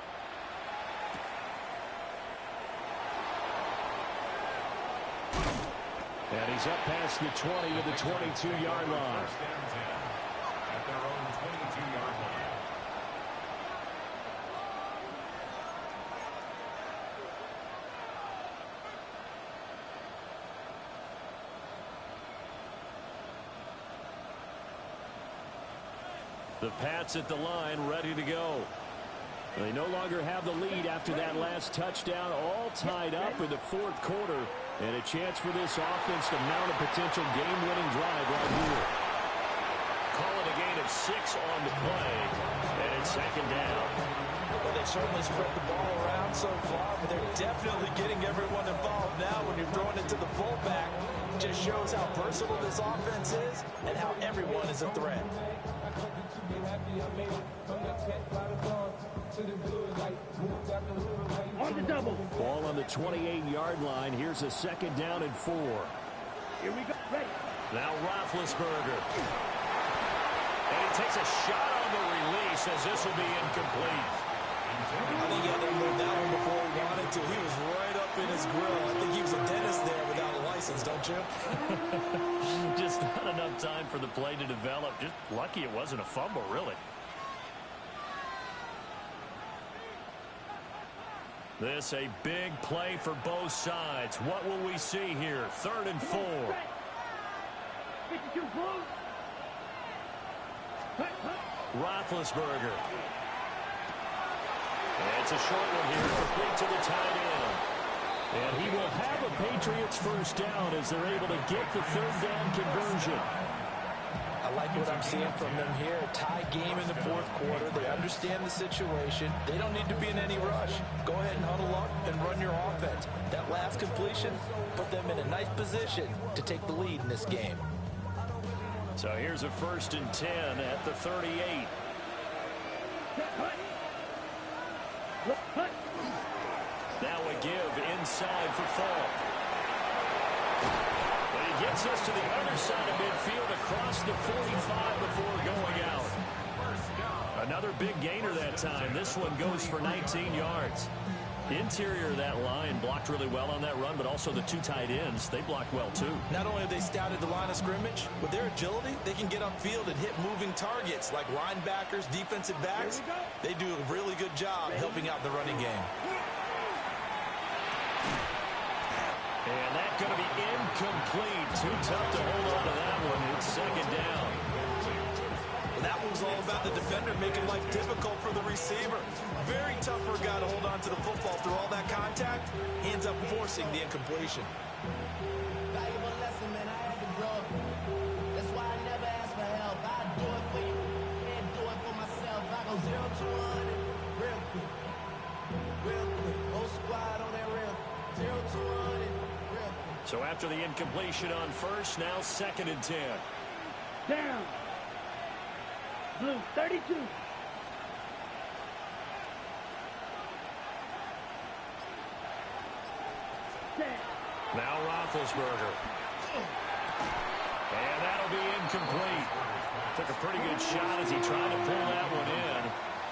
And he's up past the 20 to the 22-yard line. At their own 22-yard line. The Pats at the line, ready to go. They no longer have the lead after that last touchdown, all tied up in the fourth quarter, and a chance for this offense to mount a potential game-winning drive right here. Call it a gain of 6 on the play, and it's second down. Well, they certainly spread the ball around so far, but they're definitely getting everyone involved now when you're throwing it to the fullback. Just shows how versatile this offense is and how everyone is a threat. On the double. Ball on the 28-yard line. Here's a second down and 4. Here we go. Ready. Now Roethlisberger. And he takes a shot on the release as this will be incomplete. I think he had to move that one before he wanted to. He was right up in his grill. I think he was a dentist there without a license, don't you? Just not enough time for the play to develop. Just lucky it wasn't a fumble, really. This a big play for both sides. What will we see here? 3rd and 4. 52 close. Roethlisberger. It's a short one here, complete to the tight end. And he will have a Patriots first down as they're able to get the 3rd down conversion. I like what I'm seeing from them here. A tie game in the fourth quarter. They understand the situation. They don't need to be in any rush. Go ahead and huddle up and run your offense. That last completion put them in a nice position to take the lead in this game. So here's a 1st and 10 at the 38. Now a give inside for Falk. But he gets us to the other side of midfield across the 45 before going out. Another big gainer that time. This one goes for 19 yards. Interior of that line blocked really well on that run, but also the two tight ends, they blocked well too. Not only have they scouted the line of scrimmage, with their agility, they can get upfield and hit moving targets like linebackers, defensive backs. They do a really good job helping out the running game. And that's going to be incomplete. Too tough to hold on to that one. It's second down. That one was all about the defender making life difficult for the receiver. Very tough for a guy to hold on to the football through all that contact. He ends up forcing the incompletion. Valuable lesson, man. I had to grow. That's why I never ask for help. I do it for you and do it for myself. I go 0 to 100 real quick. Real quick. Whole squad on that real. 0 to 100 real quick. So after the incompletion on first, now 2nd and 10. Down. Blue, 32. Now Roethlisberger. And that'll be incomplete. Took a pretty good shot as he tried to pull that one in.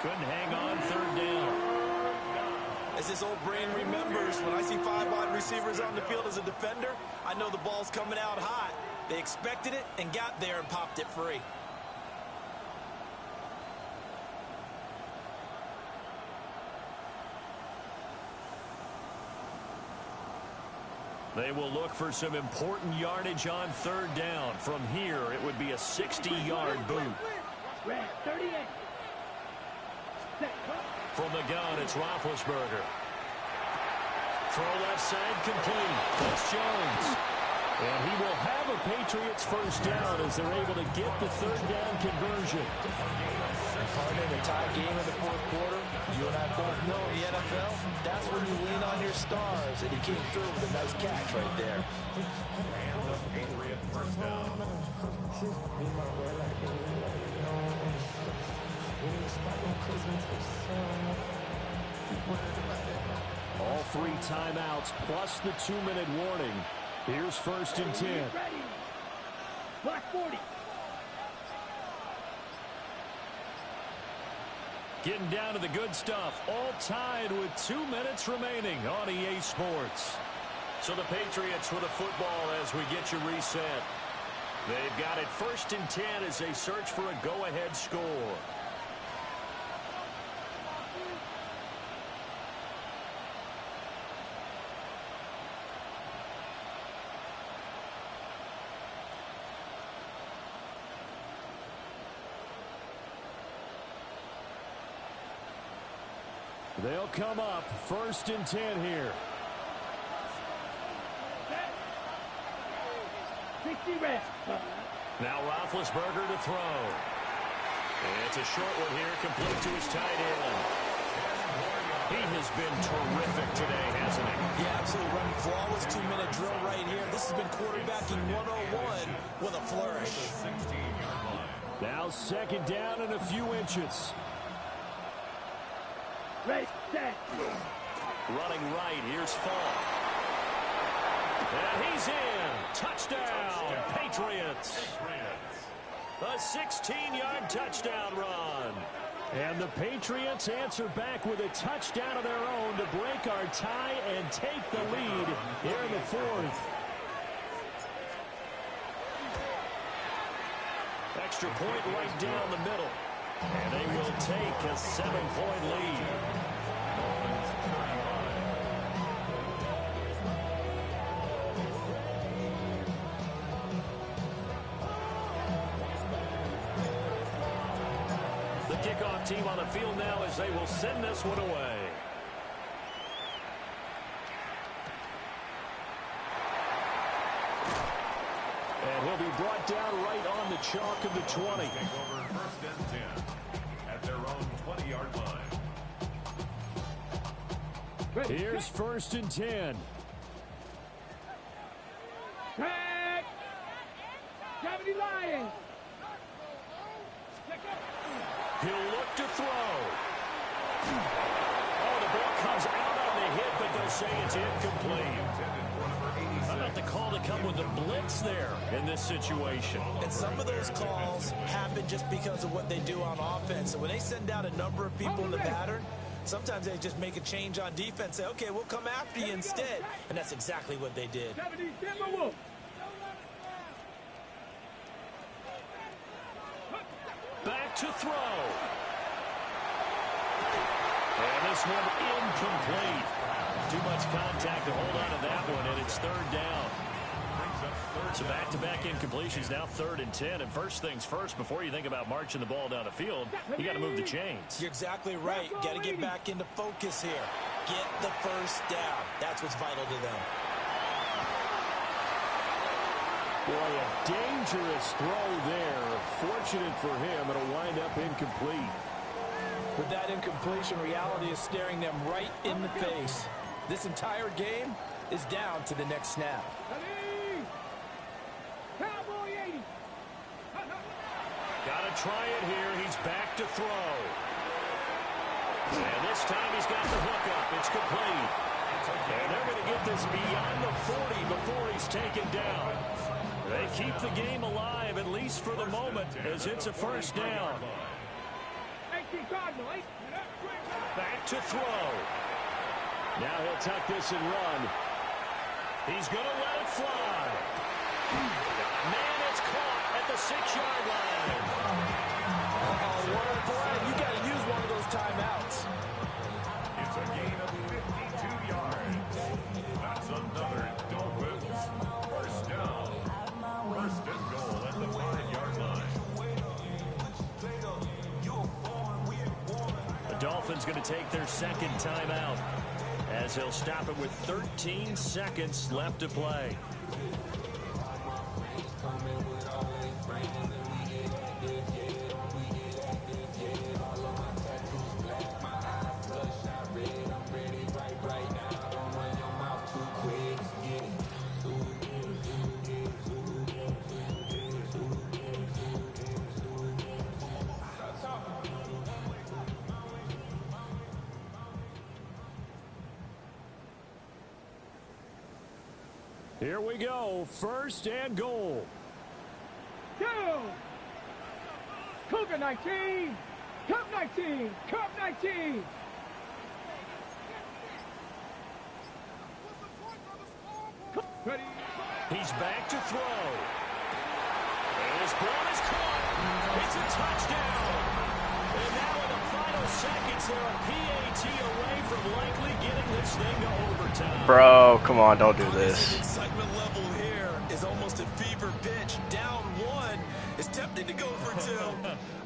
Couldn't hang on 3rd down. As this old brain remembers, when I see 5 wide receivers on the field as a defender, I know the ball's coming out hot. They expected it and got there and popped it free. They will look for some important yardage on 3rd down. From here, it would be a 60-yard boot. Red, 38. From the gun, it's Roethlisberger. Throw left side complete. That's Jones. And he will have a Patriots first down as they're able to get the 3rd down conversion. Partner, the tie game in the 4th quarter, you and I both know in the NFL, that's when you lean on your stars, and he came through with a nice catch right there. And the Patriot first down. All 3 timeouts plus the 2-minute warning. Here's 1st and 10. Black 40. Getting down to the good stuff. All tied with 2 minutes remaining on EA Sports. So the Patriots with a football as we get you reset. They've got it 1st and 10 as they search for a go-ahead score. They'll come up 1st and 10 here. 60 red. Now Roethlisberger to throw. And it's a short one here, complete to his tight end. He has been terrific today, hasn't he? Yeah, absolutely running flawless 2-minute drill right here. This has been quarterbacking 101 with a flourish. Now 2nd down and a few inches. Ready, set. Running right, here's Falk. And he's in. Touchdown, Patriots. A 16-yard touchdown run. And the Patriots answer back with a touchdown of their own to break our tie and take the lead here in the 4th. Extra point right down the middle. And they will take a 7-point lead. The kickoff team on the field now as they will send this one away. And he'll be brought down right on the chalk of the 20. Take over 1st and 10 at their own 20-yard line. Here's 1st and 10. Tag. 70 Lions. He'll look to throw. Oh, the ball comes out on the hit, but they'll say it's incomplete. How about the call to come with the blitz there in this situation? And some of those calls happen just because of what they do on offense. And when they send out a number of people in the pattern, Sometimes they just make a change on defense, say, okay, we'll come after you instead. And that's exactly what they did. Back to throw. And this one incomplete. Too much contact to hold on to that one, and it's third down. So back-to-back incompletions, now 3rd and 10. And first things first, before you think about marching the ball down the field, you got to move the chains. You're exactly right. Got to get back into focus here. Get the first down. That's what's vital to them. Boy, a dangerous throw there. Fortunate for him, it'll wind up incomplete. With that incompletion, reality is staring them right in the face. This entire game is down to the next snap. Gotta try it here. He's back to throw. And this time he's got the hook up. It's complete. And they're going to get this beyond the 40 before he's taken down. They keep the game alive, at least for the moment, as it's a first down. Back to throw. Now he'll tuck this and run. He's going to let it fly. Man, it's caught at the 6-yard line. You got to use one of those timeouts. It's a gain of 52 yards. That's another Dolphins first down. First and goal at the 5-yard line. The Dolphins going to take their second timeout as he'll stop it with 13 seconds left to play. Here we go, 1st and goal. Go! Cougar 19! Cup 19! Cup 19! Ready? He's back to throw. And his ball is caught. It's a touchdown. And now in the final seconds, they're a PAT away from likely getting this thing to overtime. Bro, come on, don't do this. The excitement level here is almost a fever pitch. Down 1. It's tempting to go for 2.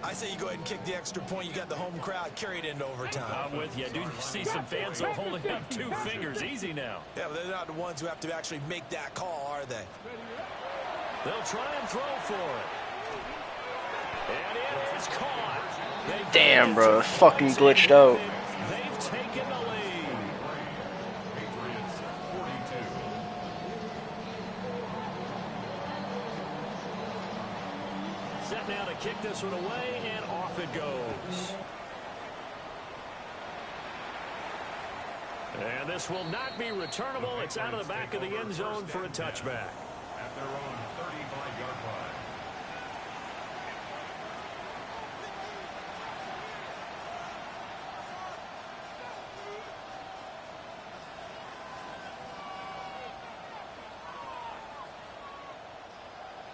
I say you go ahead and kick the extra point. You got the home crowd carried into overtime. I'm with you. Do you see some fans are holding up 2 fingers? Easy now. Yeah, but they're not the ones who have to actually make that call, are they? They'll try and throw for it. And it is caught. Damn, bro. Fucking glitched out. They've taken the lead. Patriots 42. Set now to kick this one away, and off it goes. And this will not be returnable. It's out of the back of the end zone for a touchback. At their own 35-yard line.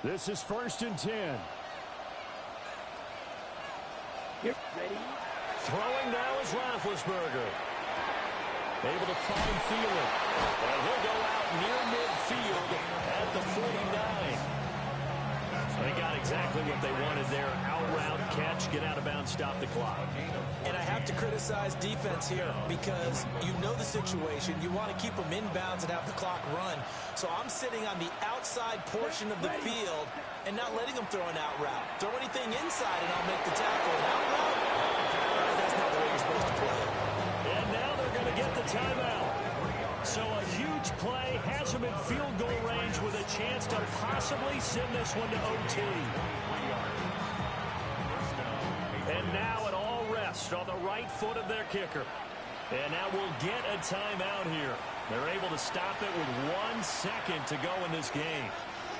This is 1st and 10. Get ready. Throwing now is Roethlisberger. Able to find Thielen. And he'll go out near midfield at the 49. They got exactly what they wanted there. Out route, catch, get out of bounds, stop the clock. And I have to criticize defense here because you know the situation. You want to keep them inbounds and have the clock run. So I'm sitting on the outside portion of the field and not letting them throw an out route. Throw anything inside and I'll make the tackle. An out route? That's not the way you're supposed to play. And now they're going to get the timeout. So a huge play has them in field goal range with a chance to possibly send this one to OT. And now it all rests on the right foot of their kicker. And now we'll get a timeout here. They're able to stop it with 1 second to go in this game.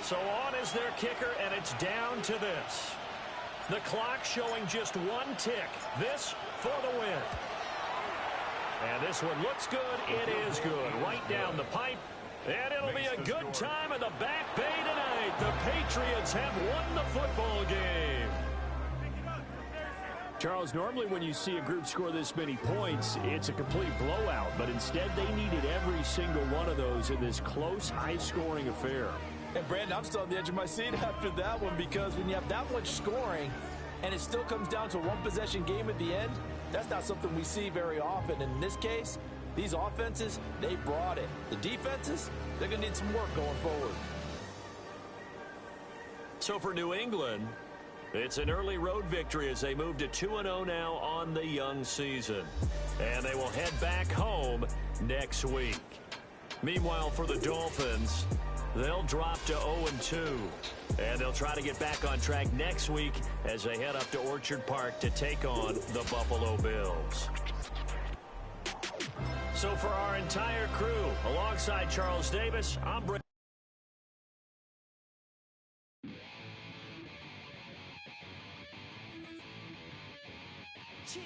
So on is their kicker, and it's down to this. The clock showing just 1 tick. This for the win. And this one looks good. It is good. Right down the pipe. And it'll be a good time in the back bay tonight. The Patriots have won the football game. Charles, normally when you see a group score this many points, it's a complete blowout. But instead, they needed every single one of those in this close, high-scoring affair. And, Brandon, I'm still on the edge of my seat after that one because when you have that much scoring and it still comes down to a one-possession game at the end, that's not something we see very often. And in this case, these offenses, they brought it. The defenses, they're going to need some work going forward. So for New England, it's an early road victory as they move to 2-0 now on the young season. And they will head back home next week. Meanwhile, for the Dolphins, they'll drop to 0-2. And they'll try to get back on track next week as they head up to Orchard Park to take on the Buffalo Bills. So for our entire crew, alongside Charles Davis, I'm Brent. Chill.